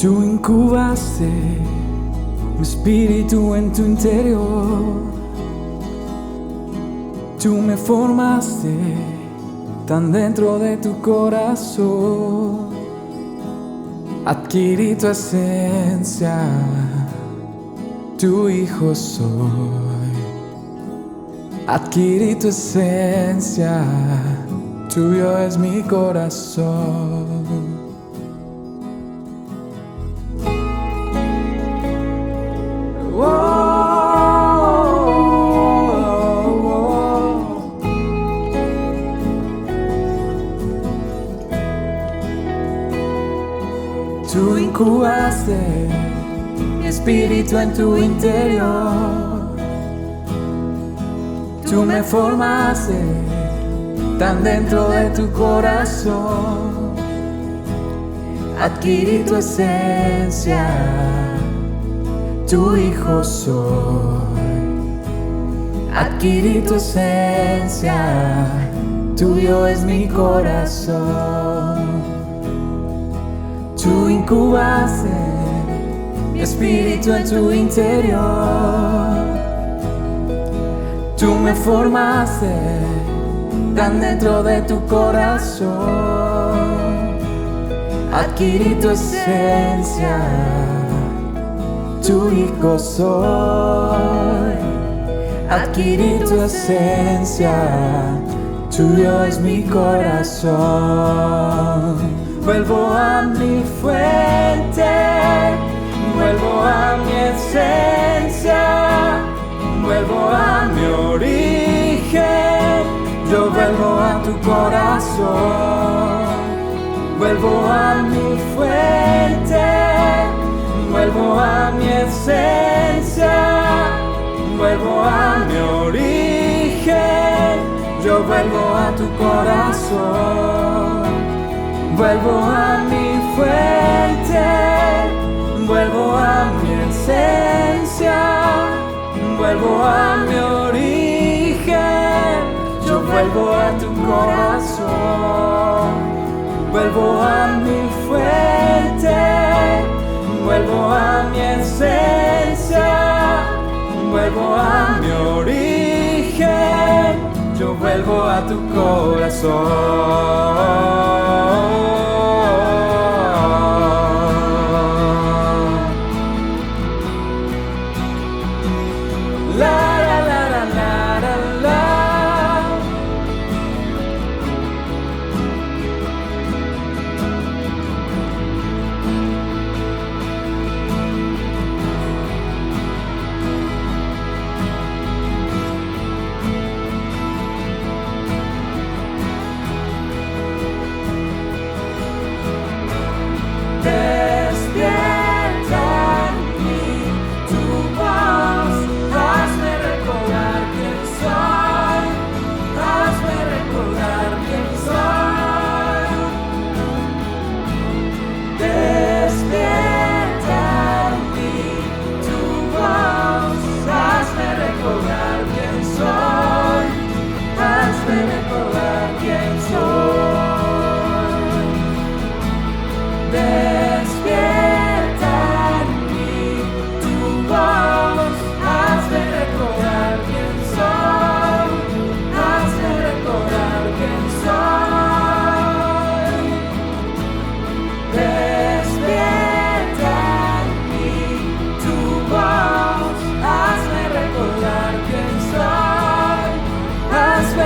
Tú incubaste mi espíritu en tu interior. Tú me formaste tan dentro de tu corazón. Adquirí tu esencia, tu hijo soy. Adquirí tu esencia, tuyo es mi corazón. Tú incubaste mi espíritu en tu interior. Tú me formaste tan dentro de tu corazón. Adquirí tu esencia, tu hijo soy. Adquirí tu esencia, tuyo es mi corazón. Tú incubaste mi espíritu en tu interior. Tú me formaste tan dentro de tu corazón. Adquirí tu esencia, tu hijo soy. Adquirí tu esencia, tuyo es mi corazón. Vuelvo a mi fuente, vuelvo a mi esencia, vuelvo a mi origen. Yo vuelvo a tu corazón. Vuelvo a mi fuente, vuelvo a mi esencia, vuelvo a mi origen. Yo vuelvo a tu corazón. Vuelvo a mi fuente, vuelvo a mi esencia, vuelvo a mi origen. Yo vuelvo a tu corazón. Vuelvo a mi fuente, vuelvo a mi esencia, vuelvo a mi origen. Yo vuelvo a tu corazón.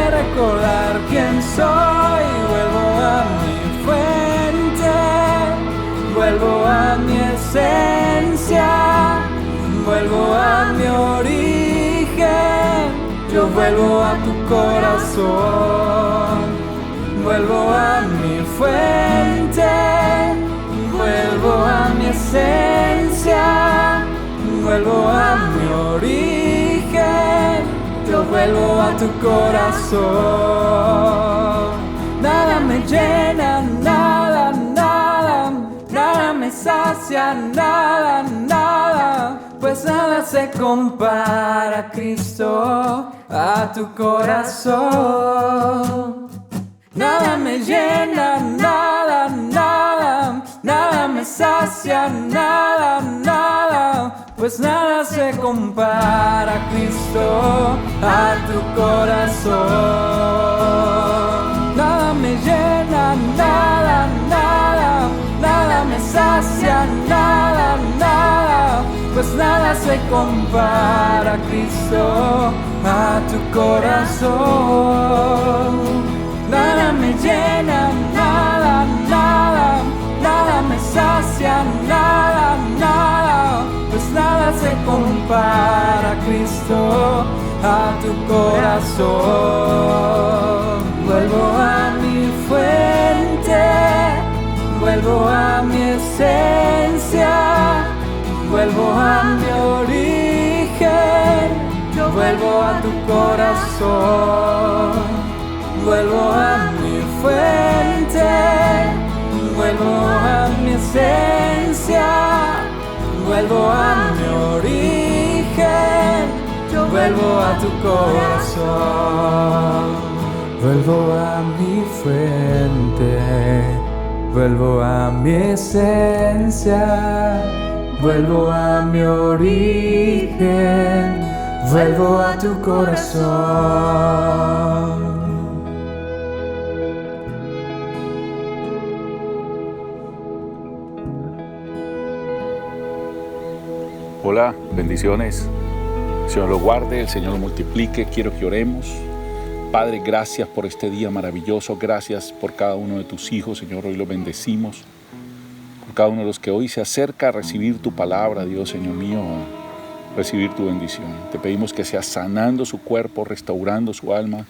Recordar quién soy. Vuelvo a mi fuente, vuelvo a mi esencia, vuelvo a mi origen. Yo vuelvo a tu corazón. Vuelvo a mi fuente, vuelvo a mi esencia, vuelvo a mi origen. Yo vuelvo a tu corazón. Nada me llena, nada, nada, nada me sacia, nada, nada, pues nada se compara, Cristo, a tu corazón. Nada me llena, nada, nada, nada me sacia. sacia, nada, nada, pues nada se compara, Cristo, a tu corazón. Nada me llena, nada, nada, nada me sacia, nada, nada, pues nada se compara, Cristo, a tu corazón. Nada me llena, nada, nada, nada me sacia, nada, nada, pues nada se compara, Cristo, a tu corazón. Vuelvo a mi fuente, vuelvo a mi esencia, vuelvo a mi origen, yo vuelvo a tu corazón. Vuelvo a mi fuente, vuelvo a mi esencia, vuelvo a mi origen, yo vuelvo a tu corazón. Vuelvo a mi fuente, vuelvo a mi esencia, vuelvo a mi origen, vuelvo a tu corazón. Hola, bendiciones. El Señor lo guarde, el Señor lo multiplique. Quiero que oremos. Padre, gracias por este día maravilloso. Gracias por cada uno de tus hijos, Señor. Hoy los bendecimos. Por cada uno de los que hoy se acerca a recibir tu palabra, Dios, Señor mío, a recibir tu bendición. Te pedimos que seas sanando su cuerpo, restaurando su alma,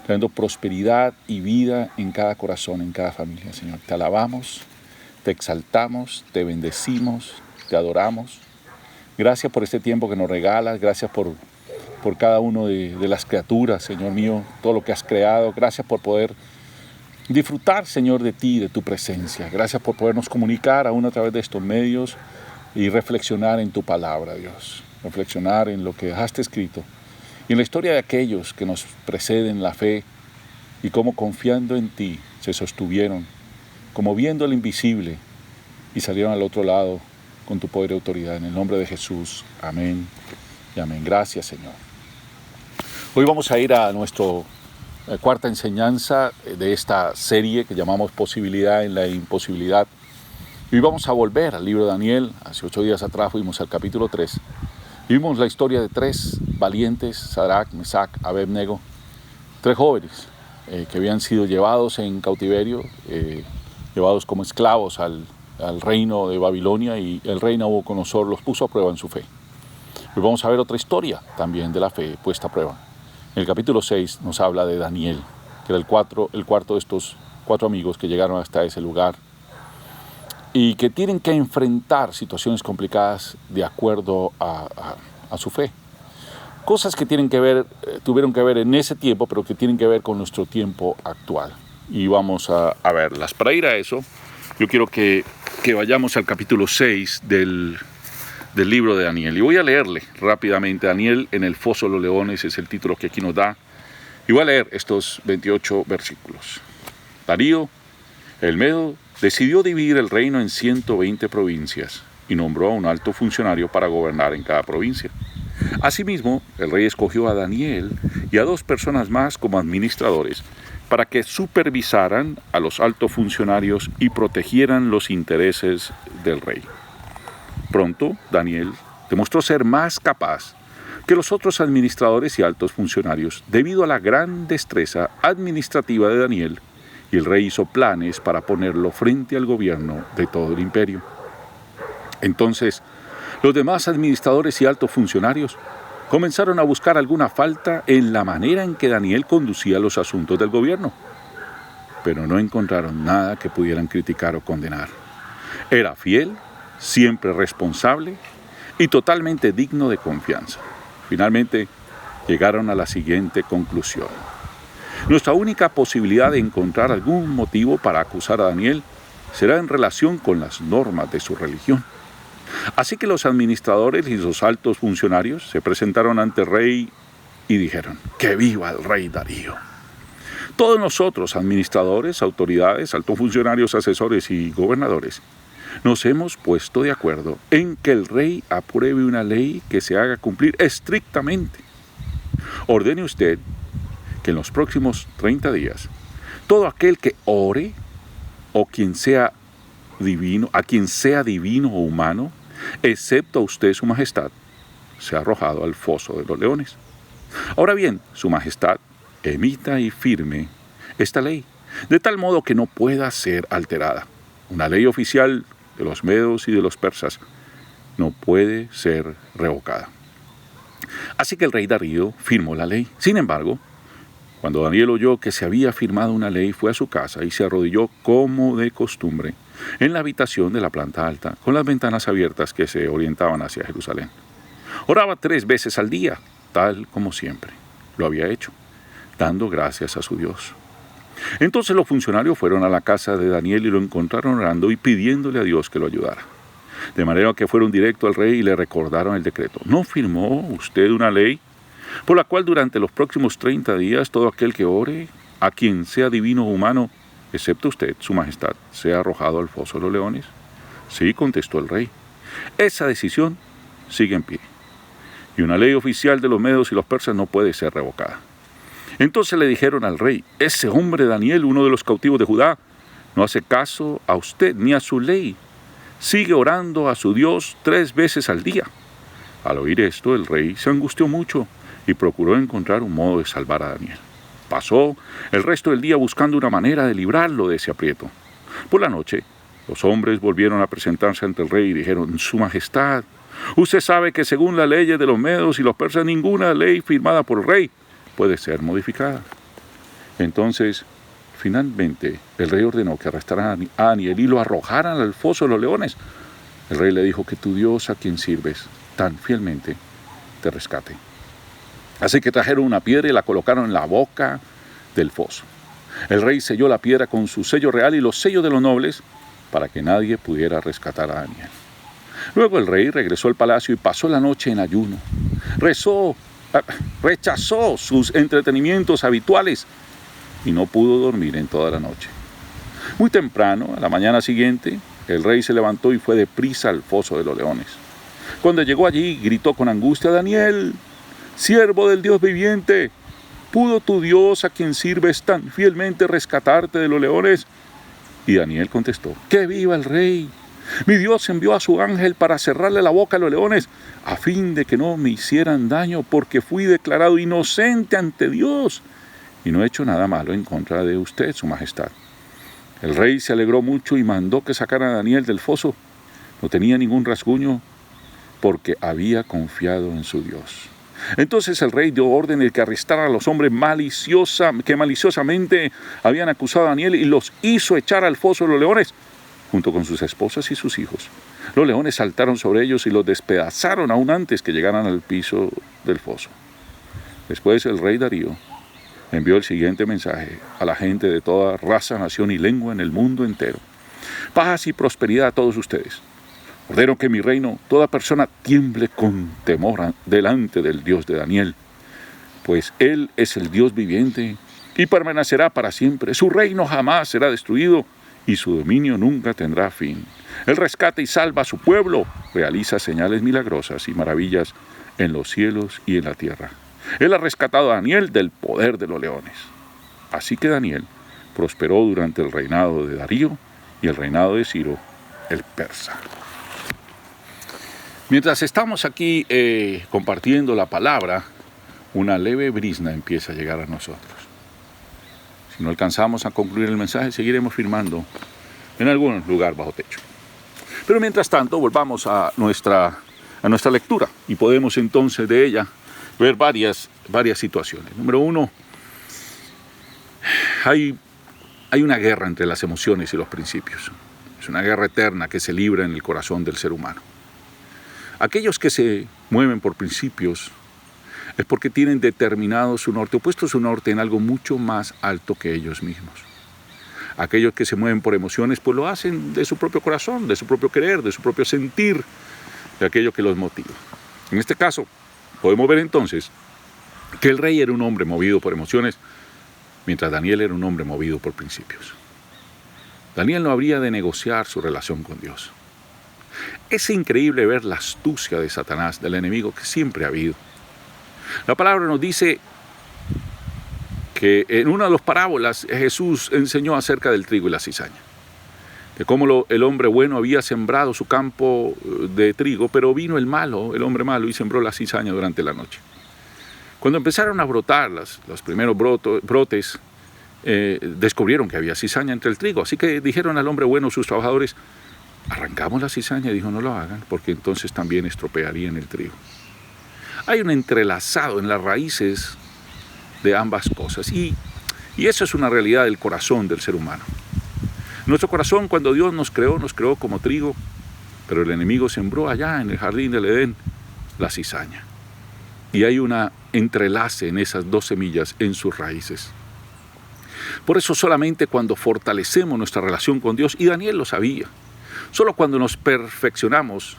trayendo prosperidad y vida en cada corazón, en cada familia, Señor. Te alabamos, te exaltamos, te bendecimos, te adoramos. Gracias por este tiempo que nos regalas, gracias por cada uno de las criaturas, Señor mío, todo lo que has creado. Gracias por poder disfrutar, Señor, de ti, de tu presencia. Gracias por podernos comunicar aún a través de estos medios y reflexionar en tu palabra, Dios. Reflexionar en lo que dejaste escrito y en la historia de aquellos que nos preceden la fe y cómo confiando en ti se sostuvieron, como viendo el invisible y salieron al otro lado con tu poder y autoridad. En el nombre de Jesús. Amén y amén. Gracias, Señor. Hoy vamos a ir a nuestra cuarta enseñanza de esta serie que llamamos Posibilidad en la Imposibilidad. Y hoy vamos a volver al libro de Daniel. Hace 8 días atrás fuimos al capítulo 3. Y vimos la historia de 3 valientes, Sadrach, Mesach, Abednego, 3 jóvenes que habían sido llevados en cautiverio, llevados como esclavos al reino de Babilonia, y el rey Nabucodonosor los puso a prueba en su fe. Hoy vamos a ver otra historia también de la fe puesta a prueba. En el capítulo 6 nos habla de Daniel, que era el cuarto de estos 4 amigos que llegaron hasta ese lugar y que tienen que enfrentar situaciones complicadas de acuerdo a su fe. Cosas que tuvieron que ver en ese tiempo, pero que tienen que ver con nuestro tiempo actual. Y vamos a verlas. Para ir a eso, yo quiero que vayamos al capítulo 6 del libro de Daniel. Y voy a leerle rápidamente. Daniel en el foso de los leones es el título que aquí nos da. Y voy a leer estos 28 versículos. Darío, el Medo, decidió dividir el reino en 120 provincias y nombró a un alto funcionario para gobernar en cada provincia. Asimismo, el rey escogió a Daniel y a 2 personas más como administradores para que supervisaran a los altos funcionarios y protegieran los intereses del rey. Pronto, Daniel demostró ser más capaz que los otros administradores y altos funcionarios debido a la gran destreza administrativa de Daniel, y el rey hizo planes para ponerlo frente al gobierno de todo el imperio. Entonces, los demás administradores y altos funcionarios comenzaron a buscar alguna falta en la manera en que Daniel conducía los asuntos del gobierno, pero no encontraron nada que pudieran criticar o condenar. Era fiel, siempre responsable y totalmente digno de confianza. Finalmente, llegaron a la siguiente conclusión. Nuestra única posibilidad de encontrar algún motivo para acusar a Daniel será en relación con las normas de su religión. Así que los administradores y los altos funcionarios se presentaron ante el rey y dijeron: ¡Que viva el rey Darío! Todos nosotros, administradores, autoridades, altos funcionarios, asesores y gobernadores, nos hemos puesto de acuerdo en que el rey apruebe una ley que se haga cumplir estrictamente. Ordene usted que en los próximos 30 días, todo aquel que ore o a quien sea divino o humano, excepto a usted, su majestad, sea arrojado al foso de los leones. Ahora bien, su majestad emita y firme esta ley, de tal modo que no pueda ser alterada. Una ley oficial de los medos y de los persas no puede ser revocada. Así que el rey Darío firmó la ley. Sin embargo, cuando Daniel oyó que se había firmado una ley, fue a su casa y se arrodilló como de costumbre en la habitación de la planta alta, con las ventanas abiertas que se orientaban hacia Jerusalén. Oraba 3 veces al día, tal como siempre lo había hecho, dando gracias a su Dios. Entonces los funcionarios fueron a la casa de Daniel y lo encontraron orando y pidiéndole a Dios que lo ayudara. De manera que fueron directo al rey y le recordaron el decreto. ¿No firmó usted una ley por la cual durante los próximos 30 días todo aquel que ore, a quien sea divino o humano, excepto usted, su majestad, sea arrojado al foso de los leones? Sí, contestó el rey. Esa decisión sigue en pie. Y una ley oficial de los medos y los persas no puede ser revocada. Entonces le dijeron al rey: ese hombre Daniel, uno de los cautivos de Judá, no hace caso a usted ni a su ley. Sigue orando a su Dios 3 veces al día. Al oír esto, el rey se angustió mucho y procuró encontrar un modo de salvar a Daniel. Pasó el resto del día buscando una manera de librarlo de ese aprieto. Por la noche, los hombres volvieron a presentarse ante el rey y dijeron: Su Majestad, usted sabe que según las leyes de los medos y los persas, ninguna ley firmada por el rey puede ser modificada. Entonces, finalmente, el rey ordenó que arrestaran a Daniel y lo arrojaran al foso de los leones. El rey le dijo: que tu Dios, a quien sirves tan fielmente, te rescate. Así que trajeron una piedra y la colocaron en la boca del foso. El rey selló la piedra con su sello real y los sellos de los nobles para que nadie pudiera rescatar a Daniel. Luego el rey regresó al palacio y pasó la noche en ayuno. Rechazó sus entretenimientos habituales y no pudo dormir en toda la noche. Muy temprano, a la mañana siguiente, el rey se levantó y fue deprisa al foso de los leones. Cuando llegó allí, gritó con angustia: Daniel, siervo del Dios viviente, ¿pudo tu Dios, a quien sirves tan fielmente, rescatarte de los leones? Y Daniel contestó: ¡que viva el rey! Mi Dios envió a su ángel para cerrarle la boca a los leones, a fin de que no me hicieran daño, porque fui declarado inocente ante Dios, y no he hecho nada malo en contra de usted, su majestad. El rey se alegró mucho y mandó que sacaran a Daniel del foso. No tenía ningún rasguño, porque había confiado en su Dios. Entonces el rey dio orden de que arrestaran a los hombres que maliciosamente habían acusado a Daniel y los hizo echar al foso de los leones, junto con sus esposas y sus hijos. Los leones saltaron sobre ellos y los despedazaron aún antes que llegaran al piso del foso. Después el rey Darío envió el siguiente mensaje a la gente de toda raza, nación y lengua en el mundo entero: paz y prosperidad a todos ustedes. Ordeno que en mi reino toda persona tiemble con temor delante del Dios de Daniel, pues Él es el Dios viviente y permanecerá para siempre. Su reino jamás será destruido y su dominio nunca tendrá fin. Él rescata y salva a su pueblo, realiza señales milagrosas y maravillas en los cielos y en la tierra. Él ha rescatado a Daniel del poder de los leones. Así que Daniel prosperó durante el reinado de Darío y el reinado de Ciro, el persa. Mientras estamos aquí compartiendo la palabra, una leve brisna empieza a llegar a nosotros. Si no alcanzamos a concluir el mensaje, seguiremos firmando en algún lugar bajo techo. Pero mientras tanto, volvamos a nuestra lectura y podemos entonces de ella ver varias situaciones. Número 1, hay una guerra entre las emociones y los principios. Es una guerra eterna que se libra en el corazón del ser humano. Aquellos que se mueven por principios es porque tienen determinado su norte, o puesto su norte en algo mucho más alto que ellos mismos. Aquellos que se mueven por emociones, pues lo hacen de su propio corazón, de su propio querer, de su propio sentir, de aquello que los motiva. En este caso, podemos ver entonces que el rey era un hombre movido por emociones, mientras Daniel era un hombre movido por principios. Daniel no habría de negociar su relación con Dios. Es increíble ver la astucia de Satanás, del enemigo, que siempre ha habido. La palabra nos dice que en una de las parábolas Jesús enseñó acerca del trigo y la cizaña, de cómo el hombre bueno había sembrado su campo de trigo, pero vino el hombre malo, y sembró la cizaña durante la noche. Cuando empezaron a brotar los primeros brotes, descubrieron que había cizaña entre el trigo, así que dijeron al hombre bueno, sus trabajadores, arrancamos la cizaña. Y dijo, no lo hagan, porque entonces también estropearían el trigo. Hay un entrelazado en las raíces de ambas cosas, y eso es una realidad del corazón del ser humano. Nuestro corazón, cuando Dios nos creó como trigo, pero el enemigo sembró allá en el jardín del Edén la cizaña. Y hay un entrelace en esas dos semillas en sus raíces. Por eso solamente cuando fortalecemos nuestra relación con Dios, y Daniel lo sabía, solo cuando nos perfeccionamos,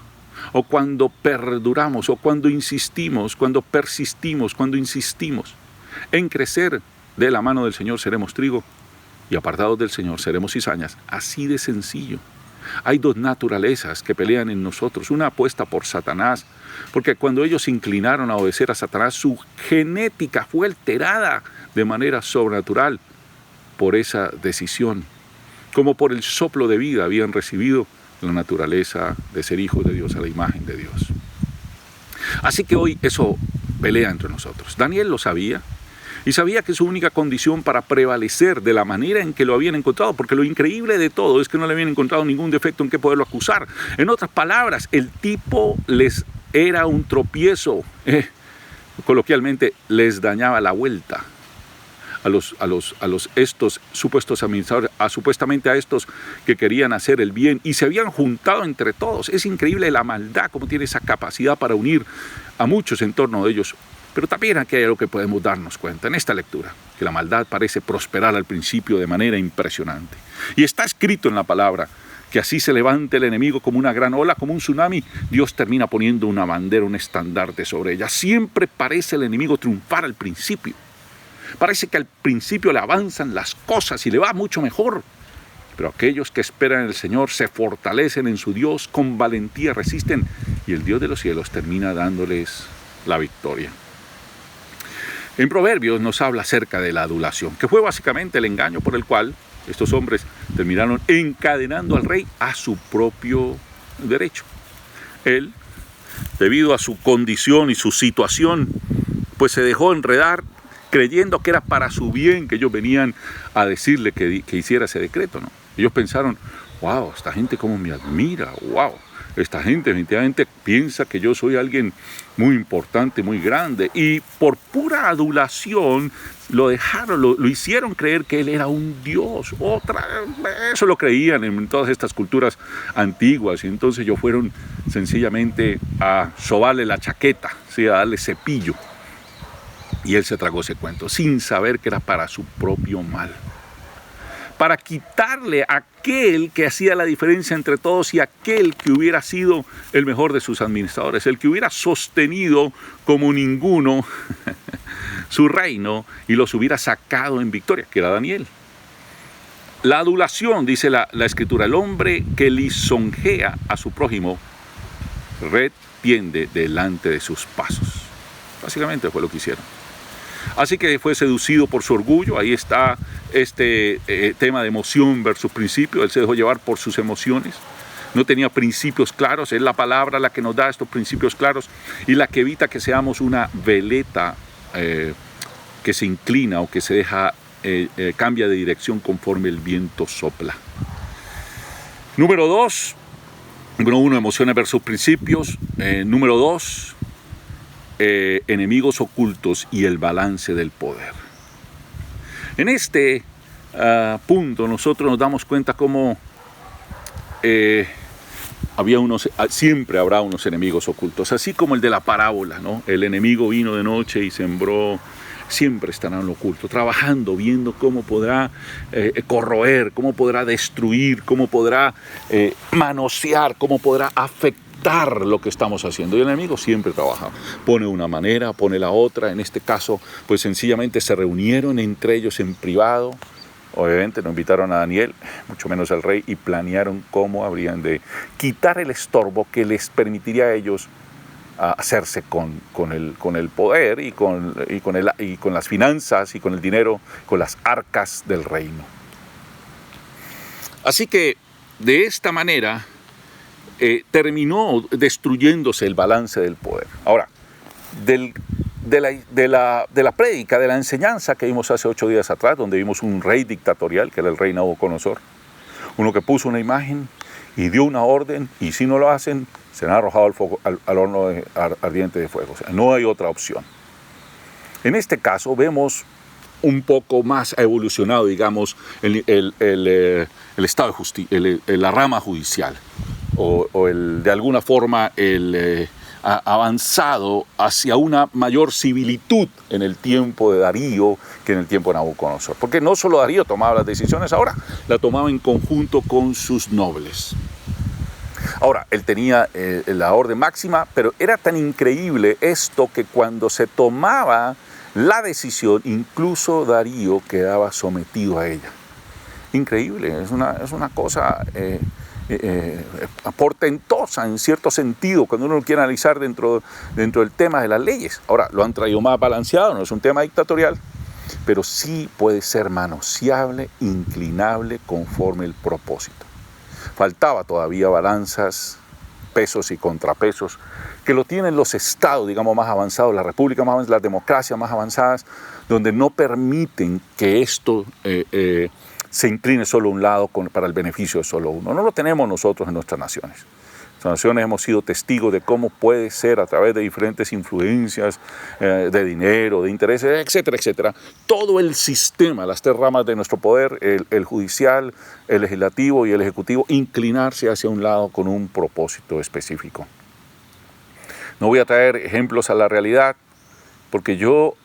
o cuando perduramos, o cuando insistimos, cuando persistimos, cuando insistimos en crecer de la mano del Señor, seremos trigo, y apartados del Señor seremos cizañas. Así de sencillo. Hay dos naturalezas que pelean en nosotros, una apuesta por Satanás, porque cuando ellos se inclinaron a obedecer a Satanás, su genética fue alterada de manera sobrenatural por esa decisión, como por el soplo de vida habían recibido la naturaleza de ser hijos de Dios, a la imagen de Dios. Así que hoy eso pelea entre nosotros. Daniel lo sabía, y sabía que su única condición para prevalecer de la manera en que lo habían encontrado, porque lo increíble de todo es que no le habían encontrado ningún defecto en que poderlo acusar. En otras palabras, el tipo les era un tropiezo, coloquialmente les dañaba la vuelta a estos supuestos administradores, supuestamente a estos que querían hacer el bien y se habían juntado entre todos. Es increíble la maldad, cómo tiene esa capacidad para unir a muchos en torno de ellos. Pero también aquí hay algo que podemos darnos cuenta en esta lectura, que la maldad parece prosperar al principio de manera impresionante. Y está escrito en la palabra que así se levante el enemigo como una gran ola, como un tsunami, Dios termina poniendo una bandera, un estandarte sobre ella. Siempre parece el enemigo triunfar al principio. Parece que al principio le avanzan las cosas y le va mucho mejor. Pero aquellos que esperan en el Señor se fortalecen en su Dios, con valentía resisten, y el Dios de los cielos termina dándoles la victoria. En Proverbios nos habla acerca de la adulación, que fue básicamente el engaño por el cual estos hombres terminaron encadenando al rey a su propio derecho. Él, debido a su condición y su situación, pues se dejó enredar creyendo que era para su bien que ellos venían a decirle que hiciera ese decreto, ¿no? Ellos pensaron, wow, esta gente cómo me admira, wow. Esta gente definitivamente piensa que yo soy alguien muy importante, muy grande. Y por pura adulación lo dejaron, lo hicieron creer que él era un dios. Eso lo creían en todas estas culturas antiguas. Y entonces ellos fueron sencillamente a sobarle la chaqueta, ¿sí? A darle cepillo. Y él se tragó ese cuento, sin saber que era para su propio mal. Para quitarle a aquel que hacía la diferencia entre todos y aquel que hubiera sido el mejor de sus administradores, el que hubiera sostenido como ninguno su reino y los hubiera sacado en victoria, que era Daniel. La adulación, dice la Escritura, el hombre que lisonjea a su prójimo, red tiende delante de sus pasos. Básicamente fue lo que hicieron. Así que fue seducido por su orgullo. Ahí está este tema de emoción versus principio. Él se dejó llevar por sus emociones. No tenía principios claros. Es la palabra la que nos da estos principios claros y la que evita que seamos una veleta que se inclina o que se deja, cambia de dirección conforme el viento sopla. Número 1, emociones versus principios. Número 2, enemigos ocultos y el balance del poder. En este punto nosotros nos damos cuenta cómo siempre habrá unos enemigos ocultos, así como el de la parábola, ¿no? El enemigo vino de noche y sembró. Siempre estará en lo oculto, trabajando, viendo cómo podrá corroer, cómo podrá destruir, cómo podrá manosear, cómo podrá afectar lo que estamos haciendo. Y el enemigo siempre trabaja, pone una manera, pone la otra. En este caso, pues sencillamente se reunieron entre ellos en privado, Obviamente no invitaron a Daniel, mucho menos al rey, y planearon cómo habrían de quitar el estorbo que les permitiría a ellos hacerse con el poder y con las finanzas y con el dinero, con las arcas del reino. Así que de esta manera terminó destruyéndose el balance del poder. Ahora, de la prédica, de la enseñanza que vimos hace 8 días atrás, donde vimos un rey dictatorial, que era el rey Nabucodonosor, uno que puso una imagen y dio una orden, y si no lo hacen, serán arrojados al horno ardiente de fuego. O sea, no hay otra opción. En este caso vemos un poco más evolucionado, digamos, el estado de justicia, la rama judicial, de alguna forma avanzado hacia una mayor similitud en el tiempo de Darío que en el tiempo de Nabucodonosor. Porque no solo Darío tomaba las decisiones ahora, la tomaba en conjunto con sus nobles. Ahora, él tenía la orden máxima, pero era tan increíble esto que cuando se tomaba la decisión, incluso Darío quedaba sometido a ella. Increíble, es una cosa portentosa en cierto sentido cuando uno lo quiere analizar dentro del tema de las leyes. Ahora, lo han traído más balanceado, no es un tema dictatorial, pero sí puede ser manoseable, inclinable conforme el propósito. Faltaba todavía balanzas, pesos y contrapesos, que lo tienen los estados, digamos, más avanzados, las repúblicas más avanzadas, las democracias más avanzadas, donde no permiten que esto se incline solo a un lado para el beneficio de solo uno. No lo tenemos nosotros en nuestras naciones. Nuestras naciones hemos sido testigos de cómo puede ser a través de diferentes influencias, de dinero, de intereses, etcétera, etcétera. Todo el sistema, las 3 ramas de nuestro poder, el judicial, el legislativo y el ejecutivo, inclinarse hacia un lado con un propósito específico. No voy a traer ejemplos a la realidad, porque yo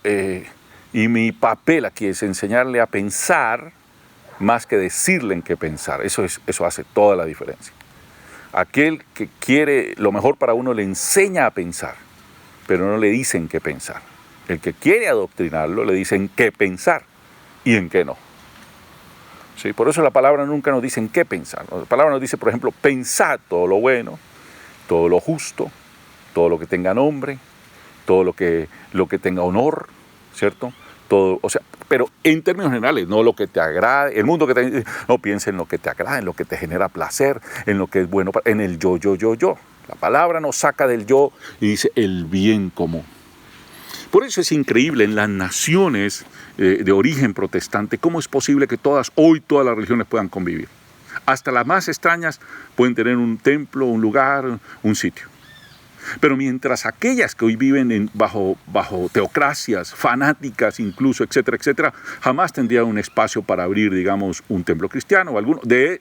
y mi papel aquí es enseñarle a pensar más que decirle en qué pensar. Eso hace toda la diferencia. Aquel que quiere lo mejor para uno le enseña a pensar, pero no le dicen qué pensar. El que quiere adoctrinarlo le dicen qué pensar y en qué no. ¿Sí? Por eso la palabra nunca nos dice en qué pensar. La palabra nos dice, por ejemplo, pensad todo lo bueno, todo lo justo, todo lo que tenga nombre, todo lo que tenga honor, ¿cierto? Todo, o sea, pero en términos generales, no lo que te agrade, el mundo no piensa en lo que te agrada, en lo que te genera placer, en lo que es bueno, en el yo. La palabra nos saca del yo y dice el bien común. Por eso es increíble en las naciones de origen protestante, cómo es posible que todas las religiones puedan convivir. Hasta las más extrañas pueden tener un templo, un lugar, un sitio. Pero mientras aquellas que hoy viven bajo teocracias fanáticas incluso, etcétera, etcétera, jamás tendrían un espacio para abrir, digamos, un templo cristiano o alguno de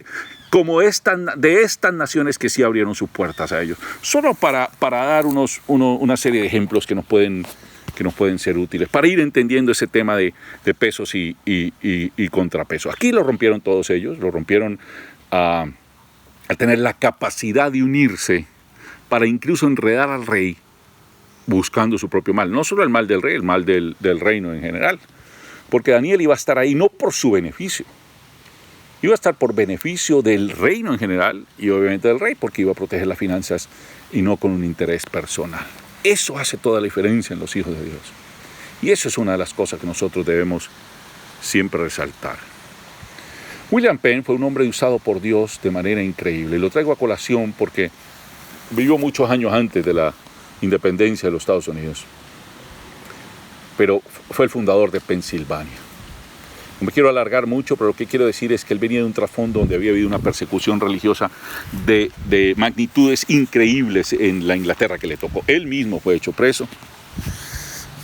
estas naciones que sí abrieron sus puertas a ellos. Solo para dar una serie de ejemplos que nos pueden ser útiles, para ir entendiendo ese tema de pesos y contrapesos. Aquí lo rompieron todos ellos, lo rompieron a tener la capacidad de unirse para incluso enredar al rey buscando su propio mal. No solo el mal del rey, el mal del reino en general. Porque Daniel iba a estar ahí no por su beneficio. Iba a estar por beneficio del reino en general y obviamente del rey, porque iba a proteger las finanzas y no con un interés personal. Eso hace toda la diferencia en los hijos de Dios. Y eso es una de las cosas que nosotros debemos siempre resaltar. William Penn fue un hombre usado por Dios de manera increíble. Lo traigo a colación porque vivió muchos años antes de la independencia de los Estados Unidos, pero fue el fundador de Pensilvania. No me quiero alargar mucho, pero lo que quiero decir es que él venía de un trasfondo donde había habido una persecución religiosa de magnitudes increíbles en la Inglaterra que le tocó. Él mismo fue hecho preso.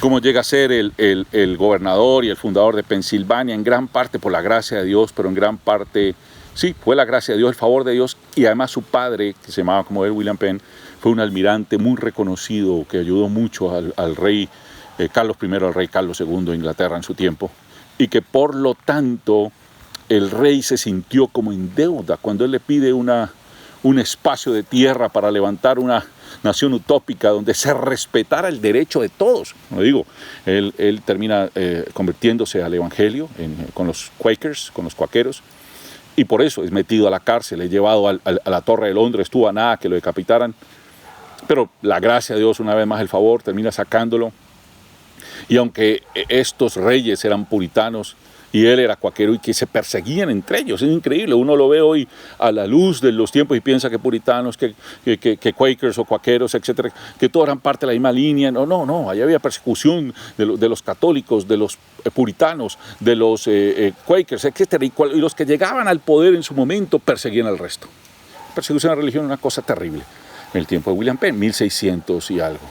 Cómo llega a ser el gobernador y el fundador de Pensilvania, en gran parte por la gracia de Dios, pero en gran parte sí, fue la gracia de Dios, el favor de Dios, y además su padre, que se llamaba como él, William Penn, fue un almirante muy reconocido que ayudó mucho al rey Carlos I, al rey Carlos II de Inglaterra en su tiempo, y que por lo tanto el rey se sintió como en deuda cuando él le pide un espacio de tierra para levantar nación utópica donde se respetara el derecho de todos. Como digo, él termina convirtiéndose al evangelio con los Quakers, con los cuaqueros, y por eso es metido a la cárcel, es llevado a la Torre de Londres, estuvo a nada que lo decapitaran, pero la gracia de Dios, una vez más el favor, termina sacándolo. Y aunque estos reyes eran puritanos y él era cuaquero y que se perseguían entre ellos, es increíble, uno lo ve hoy a la luz de los tiempos y piensa que puritanos, que quakers o cuaqueros, etcétera, que todos eran parte de la misma línea. No, allá había persecución de los católicos, de los puritanos, de los quakers, etcétera, y los que llegaban al poder en su momento perseguían al resto. Persecución a la religión es una cosa terrible. En el tiempo de William Penn, 1600 y algo.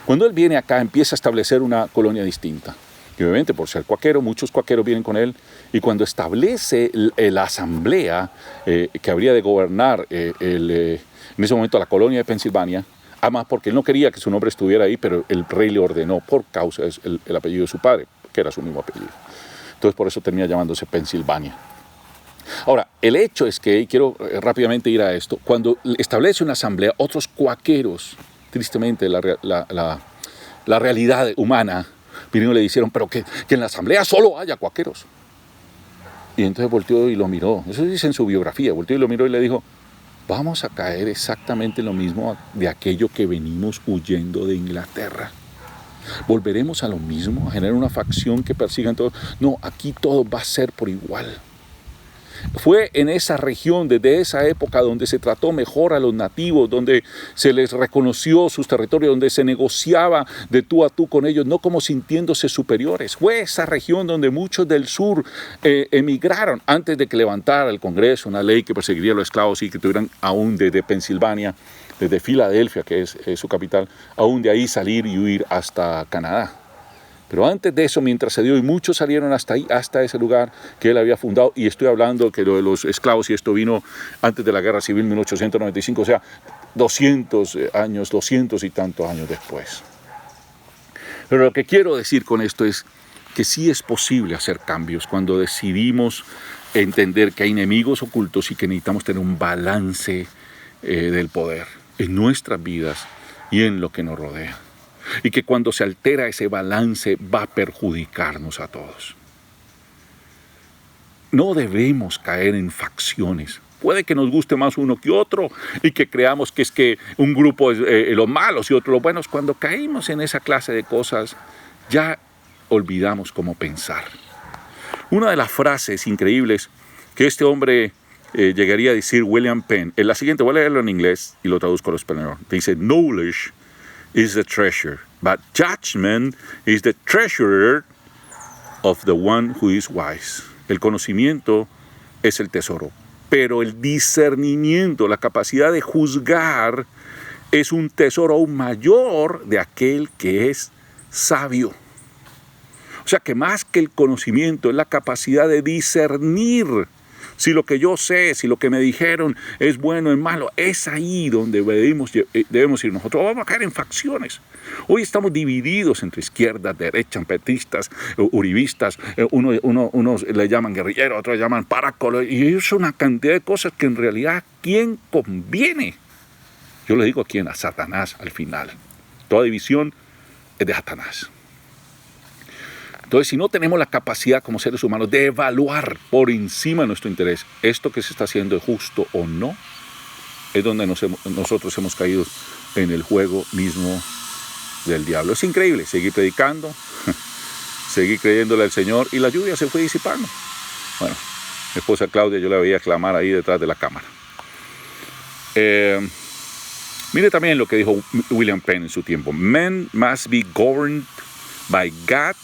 Cuando él viene acá, empieza a establecer una colonia distinta. Y obviamente, por ser cuaquero, muchos cuaqueros vienen con él. Y cuando establece la asamblea que habría de gobernar en ese momento la colonia de Pensilvania, además porque él no quería que su nombre estuviera ahí, pero el rey le ordenó por causa del apellido de su padre, que era su mismo apellido. Entonces, por eso termina llamándose Pensilvania. Ahora, el hecho es que, y quiero rápidamente ir a esto, cuando establece una asamblea, otros cuaqueros, tristemente la realidad humana, vinieron y le dijeron, pero que en la asamblea solo haya cuaqueros. Y entonces volteó y lo miró, eso dice en su biografía, volteó y lo miró y le dijo, vamos a caer exactamente en lo mismo de aquello que venimos huyendo de Inglaterra. ¿Volveremos a lo mismo, a generar una facción que persigan todos? No, aquí todo va a ser por igual. Fue en esa región, desde esa época, donde se trató mejor a los nativos, donde se les reconoció sus territorios, donde se negociaba de tú a tú con ellos, no como sintiéndose superiores. Fue esa región donde muchos del sur emigraron antes de que levantara el Congreso una ley que perseguiría a los esclavos y que tuvieran aún desde Pensilvania, desde Filadelfia, que es su capital, aún de ahí salir y huir hasta Canadá. Pero antes de eso, mientras se dio, y muchos salieron hasta ahí, hasta ese lugar que él había fundado, y estoy hablando que lo de los esclavos, y esto vino antes de la Guerra Civil, 1895, o sea, 200 años, 200 y tantos años después. Pero lo que quiero decir con esto es que sí es posible hacer cambios cuando decidimos entender que hay enemigos ocultos y que necesitamos tener un balance del poder en nuestras vidas y en lo que nos rodea. Y que cuando se altera ese balance va a perjudicarnos a todos. No debemos caer en facciones. Puede que nos guste más uno que otro y que creamos que es que un grupo es los malos y otro los buenos. Cuando caímos en esa clase de cosas, ya olvidamos cómo pensar. Una de las frases increíbles que este hombre llegaría a decir, William Penn, es la siguiente, voy a leerlo en inglés y lo traduzco al español. Dice, knowledge is the treasure, but judgment is the treasurer of the one who is wise. El conocimiento es el tesoro, pero el discernimiento, la capacidad de juzgar, es un tesoro aún mayor de aquel que es sabio. O sea que más que el conocimiento es la capacidad de discernir si lo que yo sé, si lo que me dijeron es bueno o es malo. Es ahí donde debemos ir nosotros. Vamos a caer en facciones. Hoy estamos divididos entre izquierdas, derechas, petistas, uribistas. Unos le llaman guerrilleros, otros le llaman páracolo. Y es una cantidad de cosas que en realidad, ¿quién conviene? Yo le digo a quién, a Satanás al final. Toda división es de Satanás. Entonces, si no tenemos la capacidad como seres humanos de evaluar por encima de nuestro interés esto que se está haciendo es justo o no, es donde nosotros hemos caído en el juego mismo del diablo. Es increíble seguir predicando, seguir creyéndole al Señor, y la lluvia se fue disipando. Bueno, mi esposa Claudia, yo la veía clamar ahí detrás de la cámara. Mire también lo que dijo William Penn en su tiempo. Men must be governed by God,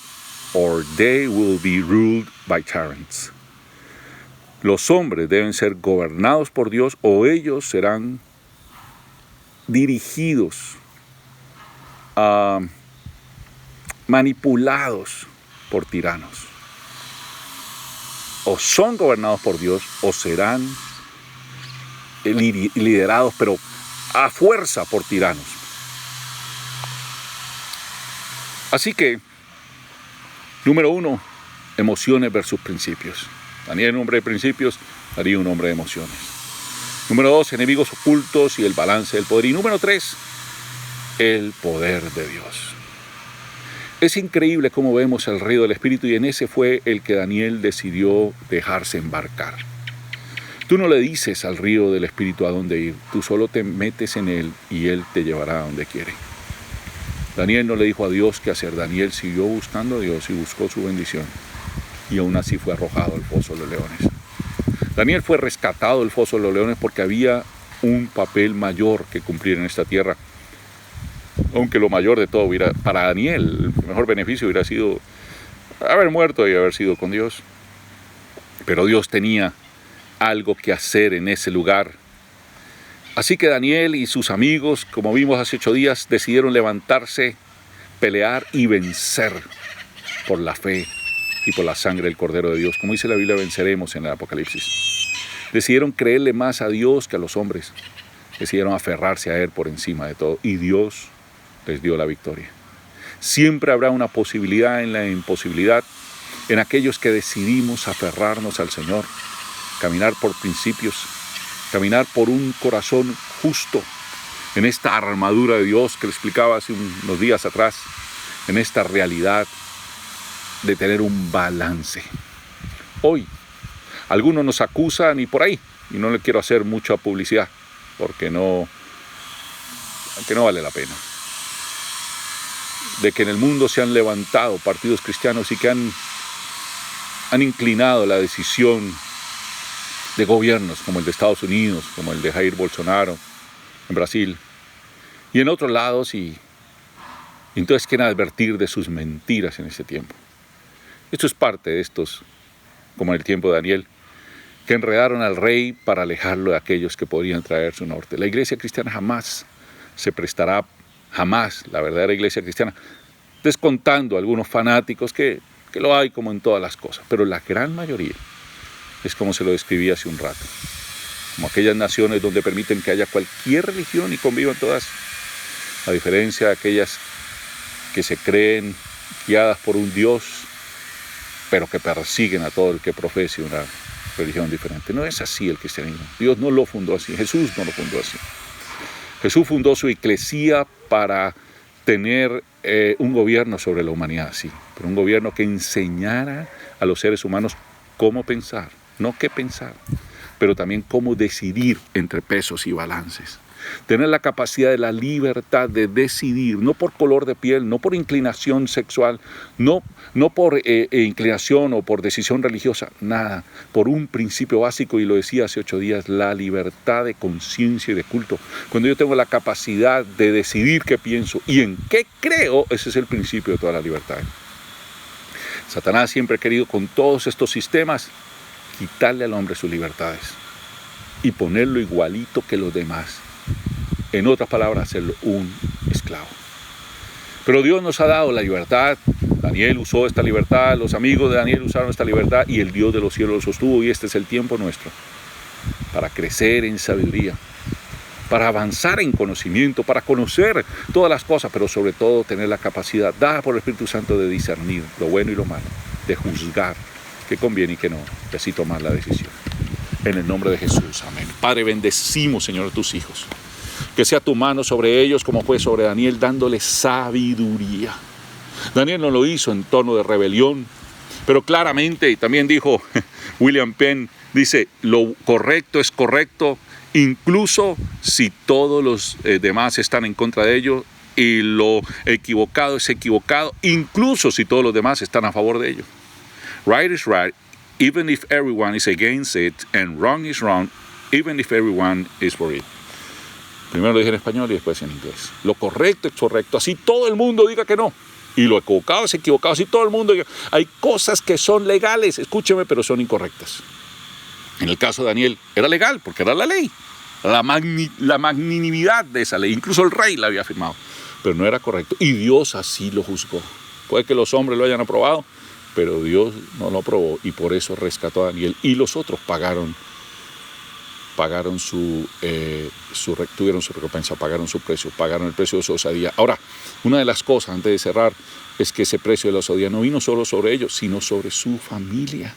or they will be ruled by tyrants. Los hombres deben ser gobernados por Dios o ellos serán dirigidos, manipulados por tiranos. O son gobernados por Dios o serán liderados, pero a fuerza, por tiranos. Así que, número 1, emociones versus principios. Daniel, un hombre de principios, Darío, un hombre de emociones. Número 2, enemigos ocultos y el balance del poder. Y número 3, el poder de Dios. Es increíble cómo vemos el río del Espíritu, y en ese fue el que Daniel decidió dejarse embarcar. Tú no le dices al río del Espíritu a dónde ir, tú solo te metes en él y él te llevará a donde quiere. Daniel no le dijo a Dios qué hacer. Daniel siguió buscando a Dios y buscó su bendición, y aún así fue arrojado al foso de los leones. Daniel fue rescatado del foso de los leones porque había un papel mayor que cumplir en esta tierra. Aunque lo mayor de todo para Daniel, el mejor beneficio hubiera sido haber muerto y haber sido con Dios. Pero Dios tenía algo que hacer en ese lugar. Así que Daniel y sus amigos, como vimos hace 8 días, decidieron levantarse, pelear y vencer por la fe y por la sangre del Cordero de Dios. Como dice la Biblia, venceremos en el Apocalipsis. Decidieron creerle más a Dios que a los hombres. Decidieron aferrarse a Él por encima de todo, y Dios les dio la victoria. Siempre habrá una posibilidad en la imposibilidad, en aquellos que decidimos aferrarnos al Señor, caminar por principios, caminar por un corazón justo, en esta armadura de Dios que le explicaba hace unos días atrás, en esta realidad de tener un balance. Hoy, algunos nos acusan y por ahí, y no le quiero hacer mucha publicidad, porque no vale la pena, de que en el mundo se han levantado partidos cristianos y que han inclinado la decisión de gobiernos como el de Estados Unidos, como el de Jair Bolsonaro en Brasil y en otros lados, y entonces quieren advertir de sus mentiras en este tiempo. Esto es parte de estos, como en el tiempo de Daniel, que enredaron al rey para alejarlo de aquellos que podrían traer su norte. La iglesia cristiana jamás se prestará, jamás la verdadera iglesia cristiana, descontando a algunos fanáticos que lo hay como en todas las cosas, pero la gran mayoría es como se lo describí hace un rato, como aquellas naciones donde permiten que haya cualquier religión y convivan todas, a diferencia de aquellas que se creen guiadas por un Dios, pero que persiguen a todo el que profese una religión diferente. No es así el cristianismo. Dios no lo fundó así, Jesús no lo fundó así. Jesús fundó su iglesia para tener un gobierno sobre la humanidad, sí, pero un gobierno que enseñara a los seres humanos cómo pensar, no qué pensar, pero también cómo decidir entre pesos y balances. Tener la capacidad de la libertad de decidir, no por color de piel, no por inclinación sexual, no por inclinación o por decisión religiosa, nada, por un principio básico, y lo decía hace 8 días, la libertad de conciencia y de culto. Cuando yo tengo la capacidad de decidir qué pienso y en qué creo, ese es el principio de toda la libertad. Satanás siempre ha querido con todos estos sistemas quitarle al hombre sus libertades y ponerlo igualito que los demás. En otras palabras, hacerlo un esclavo. Pero Dios nos ha dado la libertad. Daniel usó esta libertad, los amigos de Daniel usaron esta libertad y el Dios de los cielos lo sostuvo, y este es el tiempo nuestro para crecer en sabiduría, para avanzar en conocimiento, para conocer todas las cosas, pero sobre todo tener la capacidad dada por el Espíritu Santo de discernir lo bueno y lo malo, de juzgar qué conviene y qué no, y así tomar la decisión. En el nombre de Jesús, amén. Padre, bendecimos, Señor, a tus hijos. Que sea tu mano sobre ellos como fue sobre Daniel, dándoles sabiduría. Daniel no lo hizo en tono de rebelión, pero claramente, y también dijo William Penn, dice, lo correcto es correcto, incluso si todos los demás están en contra de ello, y lo equivocado es equivocado, incluso si todos los demás están a favor de ello. Right is right, even if everyone is against it, and wrong is wrong, even if everyone is for it. Primero lo dije en español y después en inglés. Lo correcto es correcto, así todo el mundo diga que no. Y lo equivocado es equivocado, así todo el mundo diga. Hay cosas que son legales, escúcheme, pero son incorrectas. En el caso de Daniel, era legal porque era la ley. La magnanimidad de esa ley, incluso el rey la había firmado. Pero no era correcto. Y Dios así lo juzgó. Puede que los hombres lo hayan aprobado, pero Dios no lo aprobó y por eso rescató a Daniel. Y los otros tuvieron su recompensa, pagaron su precio, pagaron el precio de su osadía. Ahora, una de las cosas antes de cerrar es que ese precio de la osadía no vino solo sobre ellos, sino sobre su familia.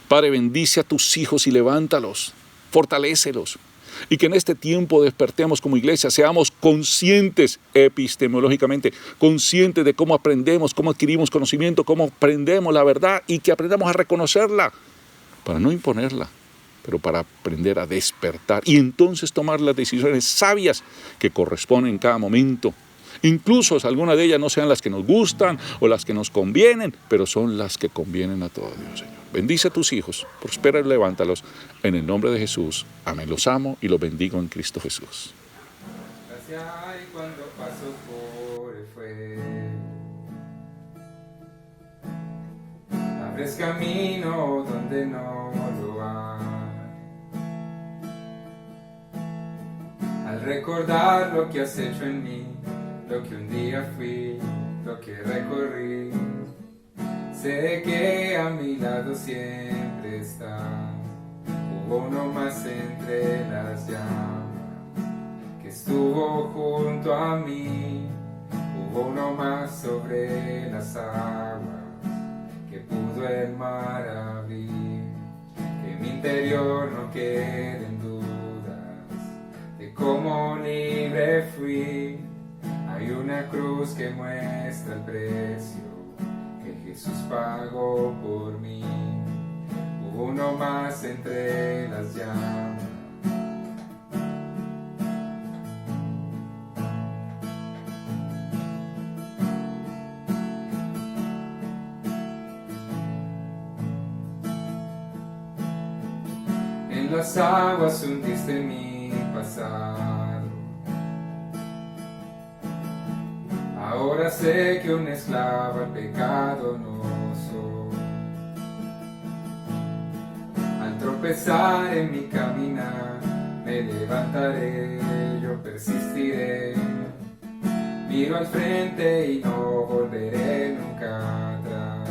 Padre, bendice a tus hijos y levántalos, fortalécelos, y que en este tiempo despertemos como iglesia, seamos conscientes epistemológicamente, conscientes de cómo aprendemos, cómo adquirimos conocimiento, cómo aprendemos la verdad y que aprendamos a reconocerla para no imponerla, pero para aprender a despertar y entonces tomar las decisiones sabias que corresponden en cada momento. Incluso algunas de ellas no sean las que nos gustan o las que nos convienen, pero son las que convienen a todo Dios, Señor. Bendice a tus hijos, prospera y levántalos en el nombre de Jesús. Amén. Los amo y los bendigo en Cristo Jesús. Gracias hay cuando paso por el fuego. Abres camino donde no lo hay. Al recordar lo que has hecho en mí, lo que un día fui, lo que recorrí, sé que a mi lado siempre estás. Hubo uno más entre las llamas que estuvo junto a mí. Hubo uno más sobre las aguas que pudo el mar abrir. Que en mi interior no queden dudas de cómo libre fui. Hay una cruz que muestra el precio que Jesús pagó por mí. Hubo uno más entre las llamas. En las aguas hundiste mi pasado. Ahora sé que un esclavo al pecado no soy. Al tropezar en mi caminar, me levantaré, yo persistiré. Miro al frente y no volveré nunca atrás.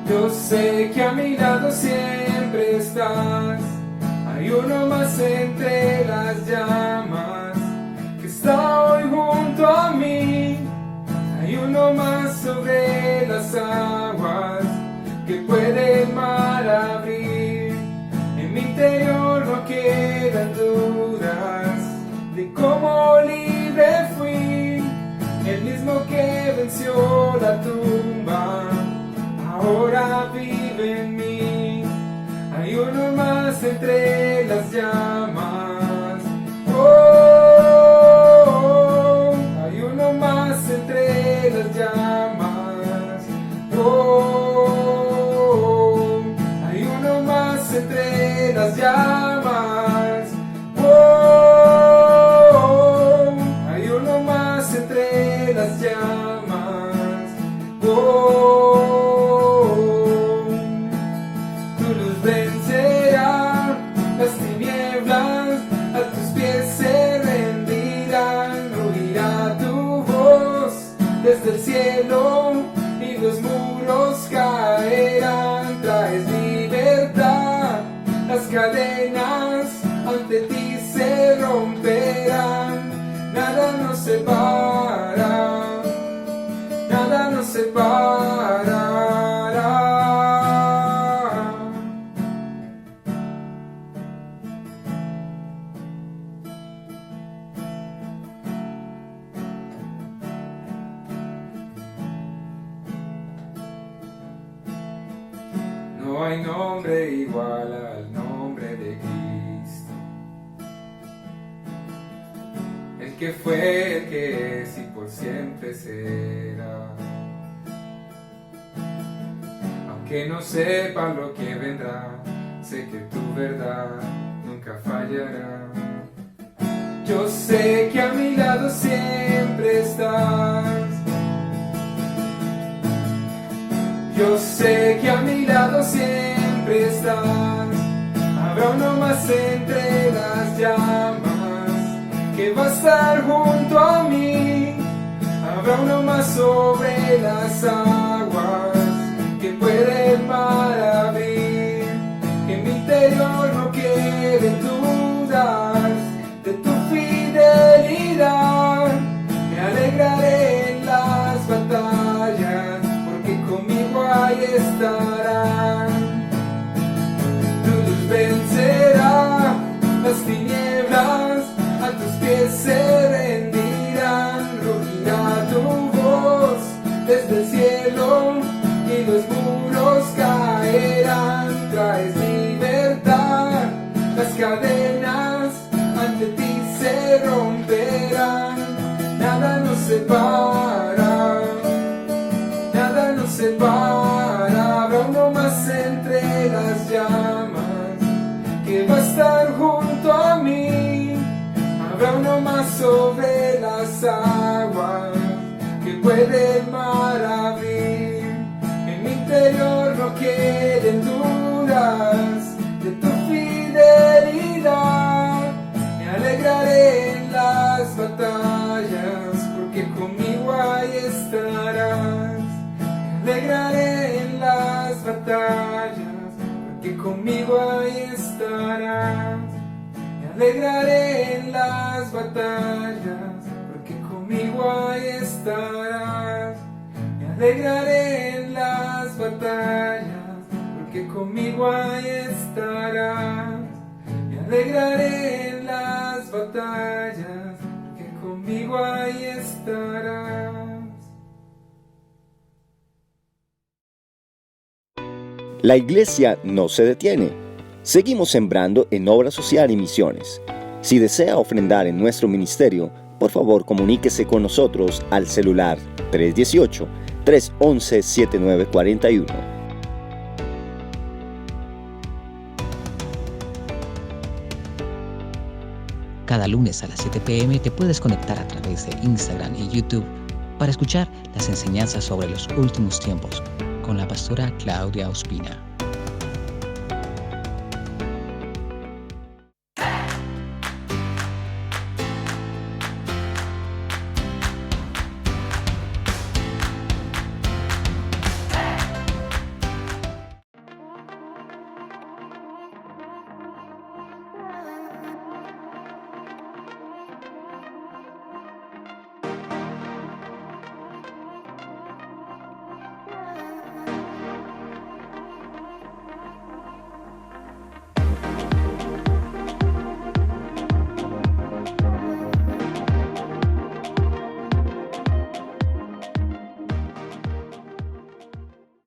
Yo sé que a mi lado siempre estás. Hay uno más entre las llamas que está hoy junto a mí. Hay uno más sobre las aguas que puede el mar abrir. En mi interior no quedan dudas de cómo libre fui. El mismo que venció la tumba ahora vive en mí. Hay uno más entre las llamas. Oh, hay uno más entre las llamas. Oh, hay uno más entre las llamas. Oh, hay uno más entre las llamas. Oh, tu luz vencerá las tinieblas, a tus pies se rendirán. Oirá tu voz desde el cielo y los muros caerán. Traes libertad, las cadenas ante ti se romperán. Nada nos separa, nada nos separará. No hay nombre igual al nombre de Cristo, el que fue, el que es y por siempre será. Aunque no sepa lo que vendrá, sé que tu verdad nunca fallará. Yo sé que a mi lado siempre estás. Yo sé que a mi lado siempre estás. Habrá uno más entre las llamas que va a estar junto a mí. Habrá uno más sobre las aguas que puede el mar abrir. Que en mi interior no queden dudas de tu fidelidad. Me alegraré en las batallas, conmigo ahí estarán. Tu luz vencerá las tinieblas, paz entre las llamas, que va a estar junto a mí. Habrá uno más sobre las aguas, que puede el mar abrir. En mi interior no queden dudas de tu fidelidad. Me alegraré en las batallas, porque conmigo ahí estarás. Me alegraré en las batallas, porque conmigo ahí estarás. Me alegraré en las batallas, porque conmigo ahí estarás. Me alegraré en las batallas, porque conmigo ahí estarás. Me alegraré en las batallas, porque conmigo ahí estarás. La iglesia no se detiene. Seguimos sembrando en obra social y misiones. Si desea ofrendar en nuestro ministerio, por favor comuníquese con nosotros al celular 318-311-7941. Cada lunes a las 7 p.m. te puedes conectar a través de Instagram y YouTube para escuchar las enseñanzas sobre los últimos tiempos con la pastora Claudia Ospina.